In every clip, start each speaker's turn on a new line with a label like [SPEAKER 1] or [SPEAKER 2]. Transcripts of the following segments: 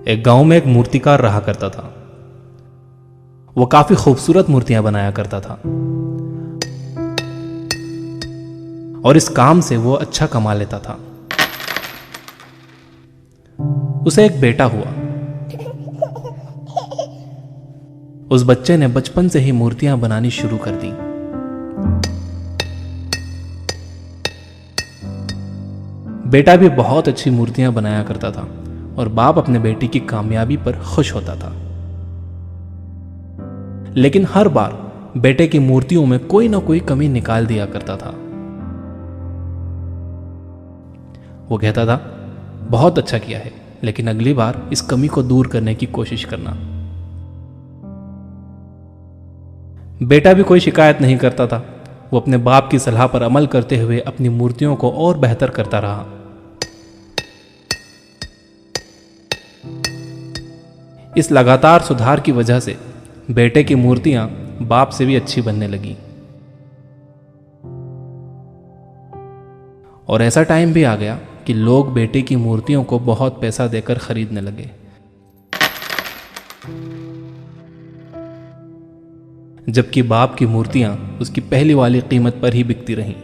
[SPEAKER 1] एक गांव में एक मूर्तिकार रहा करता था। वो काफी खूबसूरत मूर्तियां बनाया करता था और इस काम से वो अच्छा कमा लेता था। उसे एक बेटा हुआ। उस बच्चे ने बचपन से ही मूर्तियां बनानी शुरू कर दी। बेटा भी बहुत अच्छी मूर्तियां बनाया करता था और बाप अपने बेटे की कामयाबी पर खुश होता था। लेकिन हर बार बेटे की मूर्तियों में कोई ना कोई कमी निकाल दिया करता था। वो कहता था, बहुत अच्छा किया है, लेकिन अगली बार इस कमी को दूर करने की कोशिश करना। बेटा भी कोई शिकायत नहीं करता था। वो अपने बाप की सलाह पर अमल करते हुए अपनी मूर्तियों को और बेहतर करता रहा। इस लगातार सुधार की वजह से बेटे की मूर्तियां बाप से भी अच्छी बनने लगी। और ऐसा टाइम भी आ गया कि लोग बेटे की मूर्तियों को बहुत पैसा देकर खरीदने लगे। जबकि बाप की मूर्तियां उसकी पहली वाली कीमत पर ही बिकती रहीं।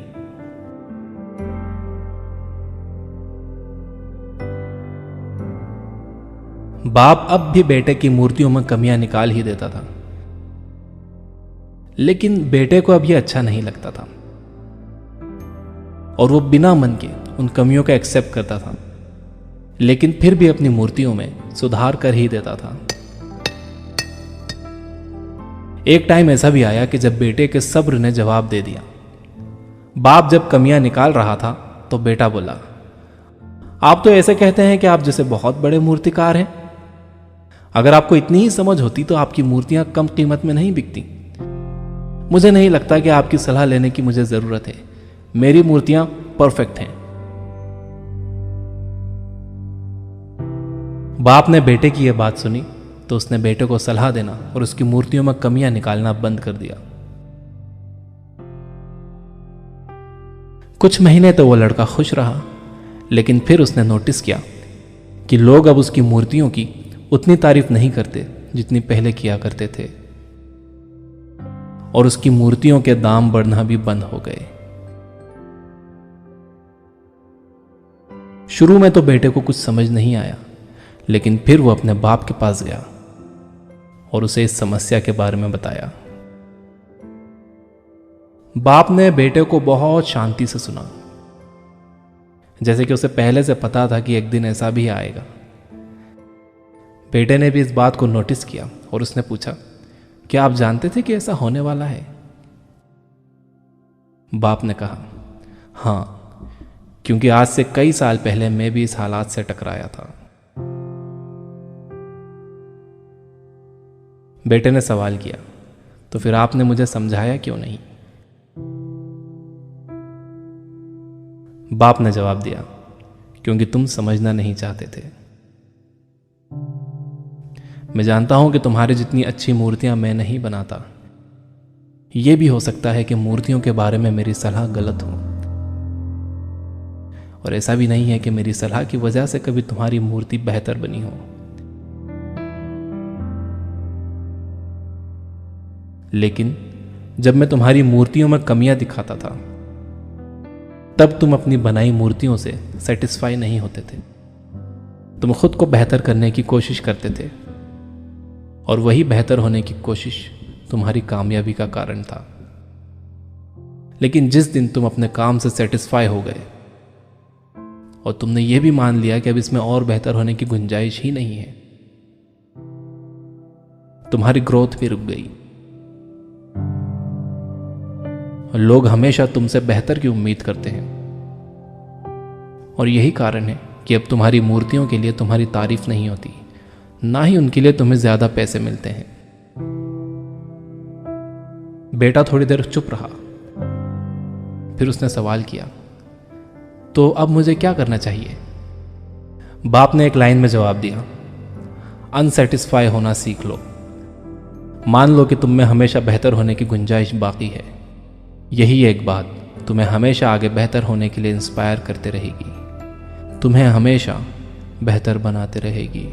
[SPEAKER 1] बाप अब भी बेटे की मूर्तियों में कमियां निकाल ही देता था, लेकिन बेटे को अब यह अच्छा नहीं लगता था और वो बिना मन के उन कमियों का एक्सेप्ट करता था, लेकिन फिर भी अपनी मूर्तियों में सुधार कर ही देता था। एक टाइम ऐसा भी आया कि जब बेटे के सब्र ने जवाब दे दिया। बाप जब कमियां निकाल रहा था तो बेटा बोला, आप तो ऐसे कहते हैं कि आप जैसे बहुत बड़े मूर्तिकार हैं। अगर आपको इतनी ही समझ होती तो आपकी मूर्तियां कम कीमत में नहीं बिकती। मुझे नहीं लगता कि आपकी सलाह लेने की मुझे जरूरत है। मेरी मूर्तियां परफेक्ट हैं। बाप ने बेटे की यह बात सुनी तो उसने बेटे को सलाह देना और उसकी मूर्तियों में कमियां निकालना बंद कर दिया। कुछ महीने तो वो लड़का खुश रहा, लेकिन फिर उसने नोटिस किया कि लोग अब उसकी मूर्तियों की उतनी तारीफ नहीं करते जितनी पहले किया करते थे और उसकी मूर्तियों के दाम बढ़ना भी बंद हो गए। शुरू में तो बेटे को कुछ समझ नहीं आया, लेकिन फिर वो अपने बाप के पास गया और उसे इस समस्या के बारे में बताया। बाप ने बेटे को बहुत शांति से सुना, जैसे कि उसे पहले से पता था कि एक दिन ऐसा भी आएगा। बेटे ने भी इस बात को नोटिस किया और उसने पूछा, क्या आप जानते थे कि ऐसा होने वाला है? बाप ने कहा, हां, क्योंकि आज से कई साल पहले मैं भी इस हालात से टकराया था। बेटे ने सवाल किया, तो फिर आपने मुझे समझाया क्यों नहीं? बाप ने जवाब दिया, क्योंकि तुम समझना नहीं चाहते थे। मैं जानता हूं कि तुम्हारी जितनी अच्छी मूर्तियां मैं नहीं बनाता। यह भी हो सकता है कि मूर्तियों के बारे में मेरी सलाह गलत हो, और ऐसा भी नहीं है कि मेरी सलाह की वजह से कभी तुम्हारी मूर्ति बेहतर बनी हो। लेकिन जब मैं तुम्हारी मूर्तियों में कमियां दिखाता था, तब तुम अपनी बनाई मूर्तियों से सेटिस्फाई नहीं होते थे। तुम खुद को बेहतर करने की कोशिश करते थे, और वही बेहतर होने की कोशिश तुम्हारी कामयाबी का कारण था। लेकिन जिस दिन तुम अपने काम से सेटिस्फाई हो गए और तुमने यह भी मान लिया कि अब इसमें और बेहतर होने की गुंजाइश ही नहीं है, तुम्हारी ग्रोथ भी रुक गई। और लोग हमेशा तुमसे बेहतर की उम्मीद करते हैं, और यही कारण है कि अब तुम्हारी मूर्तियों के लिए तुम्हारी तारीफ नहीं होती, ना ही उनके लिए तुम्हें ज्यादा पैसे मिलते हैं। बेटा थोड़ी देर चुप रहा, फिर उसने सवाल किया, तो अब मुझे क्या करना चाहिए? बाप ने एक लाइन में जवाब दिया, अनसेटिस्फाई होना सीख लो। मान लो कि तुम में हमेशा बेहतर होने की गुंजाइश बाकी है। यही एक बात तुम्हें हमेशा आगे बेहतर होने के लिए इंस्पायर करते रहेगी, तुम्हें हमेशा बेहतर बनाते रहेगी।